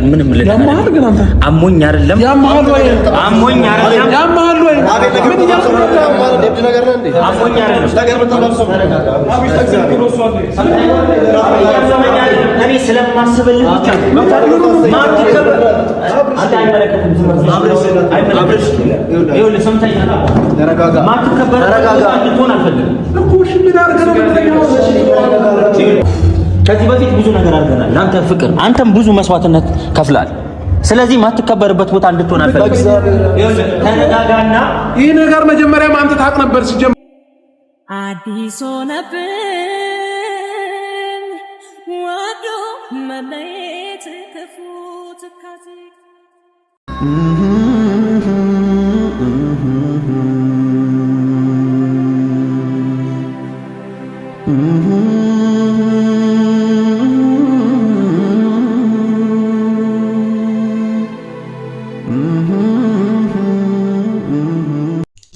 ነገር ምንም አሞኝ አይደለም አሞኝ አይደለም እኔ ስለማስብልህ ብቻ ማትከበር አይመለከትም አብረሽ ይኸውልህ ሰምተኛ ተረጋጋ ማትከበር እንድትሆን አልፈልግም እኮ እሺ ምን አድርገህ ነው ከዚህ በፊት ብዙ ነገር አድርገናል ለአንተ ፍቅር አንተም ብዙ መስዋዕትነት ከፍላል ስለዚህ ማትከበርበት ቦታ እንድትሆን አልፈልግም ይኸውልህ ተረጋጋና ይሄ ነገር መጀመሪያም አንተ ታውቅ ነበር ሲጀምር አዲስ ሆነብን ወዶ መለየት ክፉ ትካዜ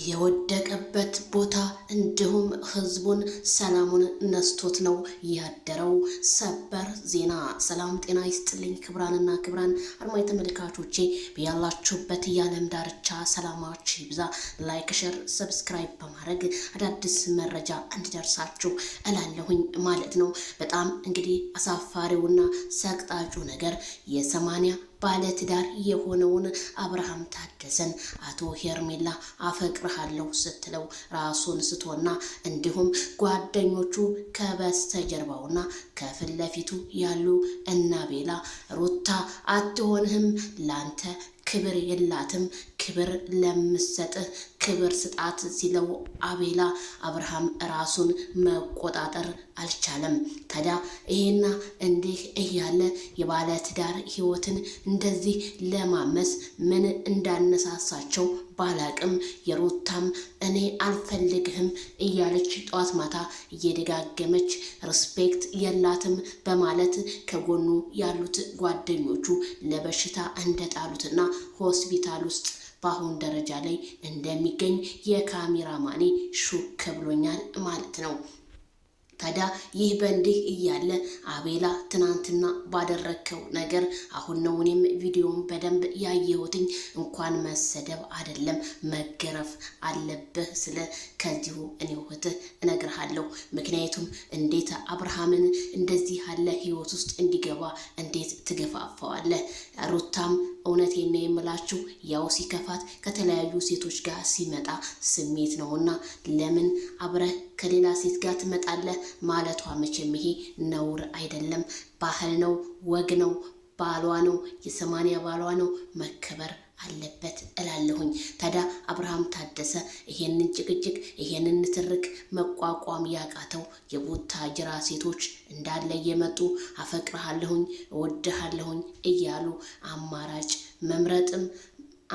የወደቀበት ቦታ እንዲሁም ህዝቡን ሰላሙን ነስቶት ነው ያደረው ሰበር ዜና ሰላም ጤና ይስጥልኝ ክብራንና ክብራን አድማጭ ተመልካቾቼ በያላችሁበት የዓለም ዳርቻ ሰላማችሁ ይብዛ ላይክ ሼር ሰብስክራይብ በማድረግ አዳዲስ መረጃ እንዲደርሳችሁ እላለሁኝ ማለት ነው በጣም እንግዲህ አሳፋሪውና ሰቅጣጩ ነገር የ80 ባለትዳር የሆነውን አብርሃም ታደሰን አቶ ሄርሜላ አፈቅርሃለሁ ስትለው ራሱን ስቶና እንዲሁም ጓደኞቹ ከበስተጀርባውና ከፊት ለፊቱ ያሉ እና ቤላ ሩታ አትሆንህም ላንተ ክብር የላትም ክብር ለምሰጥህ ክብር ስጣት ሲለው አቤላ አብርሃም ራሱን መቆጣጠር አልቻለም ታዲያ ይሄና እንዲህ እያለ የባለ ትዳር ህይወትን እንደዚህ ለማመስ ምን እንዳነሳሳቸው ባላቅም የሩታም እኔ አልፈልግህም እያለች ጧት ማታ እየደጋገመች ሪስፔክት የላትም በማለት ከጎኑ ያሉት ጓደኞቹ ለበሽታ እንደጣሉትና ሆስፒታል ውስጥ በአሁን ደረጃ ላይ እንደሚገኝ የካሜራማኔ ሹክ ብሎኛል ማለት ነው ታዲያ ይህ በእንዲህ እያለ አቤላ ትናንትና ባደረከው ነገር አሁን ነው እኔም ቪዲዮውን በደንብ ያየሁትኝ እንኳን መሰደብ አይደለም መገረፍ አለብህ ስለ ከዚሁ እኔውህትህ እነግርሃለሁ ምክንያቱም እንዴት አብርሃምን እንደዚህ ያለ ህይወት ውስጥ እንዲገባ እንዴት ትገፋፋዋለህ ሩታም እውነቴን ነው የምላችሁ ያው ሲከፋት ከተለያዩ ሴቶች ጋር ሲመጣ ስሜት ነውና ለምን አብረህ ከሌላ ሴት ጋር ትመጣለህ ማለቷ መቼም ይሄ ነውር አይደለም ባህል ነው ወግ ነው ባሏ ነው የ80 ባሏ ነው መከበር አለበት እላለሁኝ ታዲያ አብርሃም ታደሰ ይሄንን ጭቅጭቅ ይሄንን ንትርክ መቋቋም ያቃተው የቡታጅራ ሴቶች እንዳለ የመጡ አፈቅርሃለሁኝ እወድሃለሁኝ እያሉ አማራጭ መምረጥም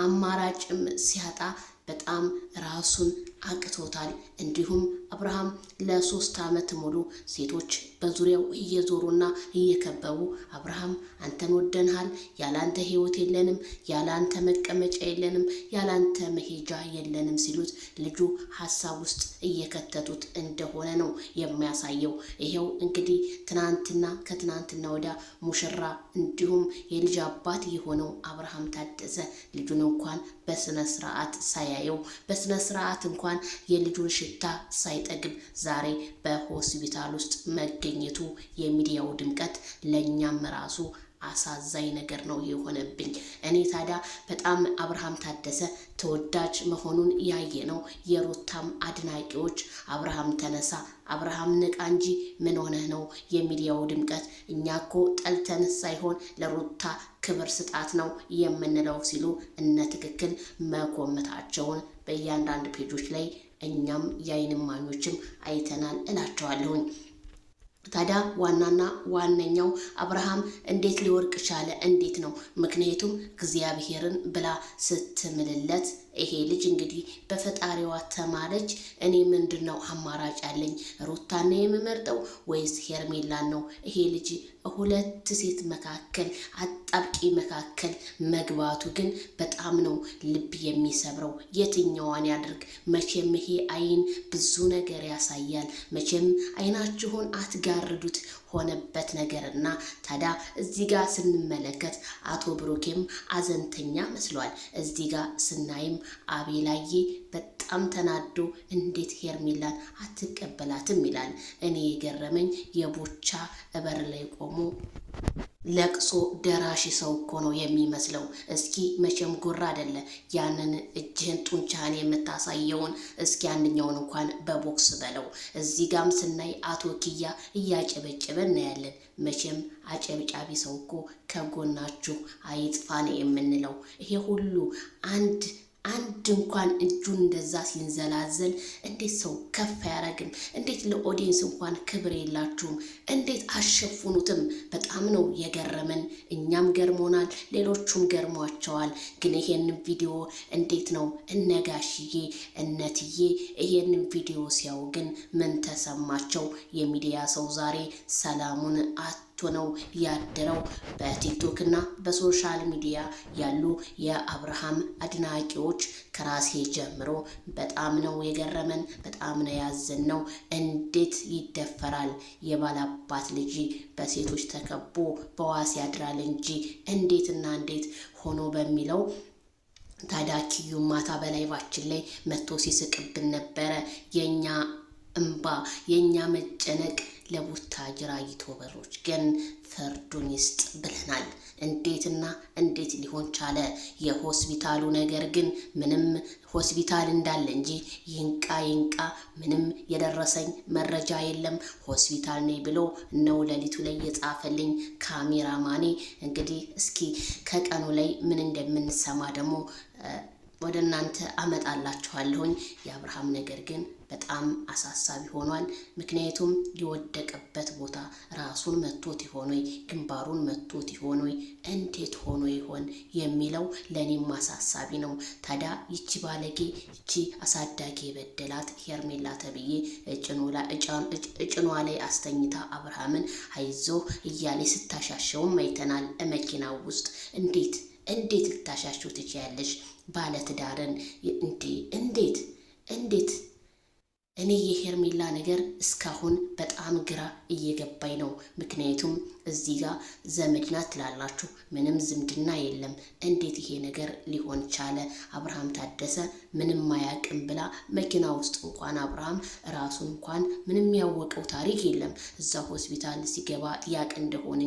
አማራጭም ሲያጣ በጣም ራሱን አቅቶታል እንዲሁም አብርሃም ለ3 አመት ሙሉ ሴቶች በዙሪያው እየዞሩና እየከበቡ አብርሃም አንተን ወደንሃል ያላንተ ህይወት የለንም ያላንተ መቀመጫ የለንም ያላንተ መሄጃ የለንም ሲሉት ልጁ ሐሳብ ውስጥ እየከተቱት እንደሆነ ነው የሚያሳየው ይሄው እንግዲህ ትናንትና ከትናንትና ወዳ ሙሽራ እንዲሁም የልጅ አባት የሆነው አብርሃም ታደሰ ልጁን እንኳን በስነ ስርዓት ሳያየው በስነ ስርዓት እንኳን የልጁን ሽታ ሳይጠግብ ዛሬ በሆስፒታል ውስጥ መገኘቱ የሚዲያው ድምቀት ለኛም ራሱ አሳዛኝ ነገር ነው የሆነብኝ እኔ ታዲያ በጣም አብርሃም ታደሰ ተወዳጅ መሆኑን ያየ ነው የሩታም አድናቂዎች አብርሃም ተነሳ አብርሃም ንቃ እንጂ ምን ሆነህ ነው የሚዲያው ድምቀት እኛኮ ጠልተን ሳይሆን ለሩታ ክብር ስጣት ነው የምንለው ሲሉ እነ ትክክል መኮመታቸውን በእያንዳንዱ ፔጆች ላይ እኛም ያይን ማኞችም አይተናል እላቸዋለሁኝ ታዲያ ዋናና ዋነኛው አብርሃም እንዴት ሊወርቅ ቻለ እንዴት ነው ምክንያቱም እግዚአብሔርን ብላ ስትምልለት ይሄ ልጅ እንግዲህ በፈጣሪዋ ተማረች እኔ ምንድነው አማራጭ ያለኝ ሩታን የምመርጠው ወይስ ሄርሜላን ነው ይሄ ልጅ ሁለት ሴት መካከል አጣብቂ መካከል መግባቱ ግን በጣም ነው ልብ የሚሰብረው የትኛዋን ያድርግ መቼም ይሄ አይን ብዙ ነገር ያሳያል መቼም አይናችሁን አትጋርዱት ሆነበት ነገርና ታዲያ እዚህ ጋር ስንመለከት አቶ ብሩኬም አዘንተኛ መስሏል። እዚህ ጋር ስናይም አቤላዬ በጣም ተናዶ እንዴት ሄርሜላን አትቀበላትም ይላል። እኔ የገረመኝ የቦቻ በር ላይ ቆሞ ለቅሶ ደራሽ ሰው እኮ ነው የሚመስለው። እስኪ መቼም ጉራ አይደለ ያንን እጅህን ጡንቻህን የምታሳየውን እስኪ አንደኛውን እንኳን በቦክስ በለው። እዚህ ጋም ስናይ አቶ ኪያ እያጨበጨበ እናያለን። መቼም አጨብጫቢ ሰው እኮ ከጎናችሁ አይጥፋ ነው የምንለው። ይሄ ሁሉ አንድ እንኳን እጁን እንደዛ ሲንዘላዘል እንዴት ሰው ከፍ አያረግም? እንዴት ለኦዲየንስ እንኳን ክብር የላችሁም? እንዴት አሸፉኑትም? በጣም ነው የገረመን። እኛም ገርሞናል፣ ሌሎቹም ገርሟቸዋል። ግን ይሄንን ቪዲዮ እንዴት ነው እነጋሽዬ እነትዬ ይሄንን ቪዲዮ ሲያው ግን ምን ተሰማቸው? የሚዲያ ሰው ዛሬ ሰላሙን ነው ያደረው። በቲክቶክ እና በሶሻል ሚዲያ ያሉ የአብርሃም አድናቂዎች ከራሴ ጀምሮ በጣም ነው የገረመን፣ በጣም ነው ያዘነው። እንዴት ይደፈራል? የባላባት ልጅ በሴቶች ተከቦ በዋስ ያድራል እንጂ እንዴትና እንዴት ሆኖ በሚለው ታዲያ ኪዩ ማታ በላይቫችን ላይ መጥቶ ሲስቅብን ነበረ። የኛ እንባ የኛ መጨነቅ ለቡታጅራ ዩቲዩበሮች ግን ፍርዱን ይስጥ ብለናል። እንዴትና እንዴት ሊሆን ቻለ? የሆስፒታሉ ነገር ግን ምንም ሆስፒታል እንዳለ እንጂ ይንቃ ምንም የደረሰኝ መረጃ የለም። ሆስፒታል ነኝ ብሎ ነው ሌሊቱ ላይ የጻፈልኝ ካሜራማኔ። እንግዲህ እስኪ ከቀኑ ላይ ምን እንደምንሰማ ደግሞ ወደ እናንተ አመጣላችኋለሁኝ። የአብርሃም ነገር ግን በጣም አሳሳቢ ሆኗል። ምክንያቱም የወደቀበት ቦታ ራሱን መቶት ይሆን ወይ ግንባሩን መቶት ይሆን ወይ እንዴት ሆኖ ይሆን የሚለው ለኔም አሳሳቢ ነው። ታዲያ ይቺ ባለጌ ይቺ አሳዳጊ የበደላት ሄርሜላ ተብዬ እጭኗ ላይ አስተኝታ አብርሃምን አይዞ እያለ ስታሻሸውም አይተናል። መኪናው ውስጥ እንዴት ልታሻሽው ትችያለሽ? ባለትዳርን እንዴት እኔ የሄርሜላ ነገር እስካሁን በጣም ግራ እየገባኝ ነው። ምክንያቱም እዚህ ጋር ዘመድ ናት ትላላችሁ፣ ምንም ዝምድና የለም። እንዴት ይሄ ነገር ሊሆን ቻለ? አብርሃም ታደሰ ምንም አያውቅም ብላ መኪና ውስጥ እንኳን አብርሃም ራሱን እንኳን ምንም ያወቀው ታሪክ የለም። እዛ ሆስፒታል ሲገባ ያቅ እንደሆነ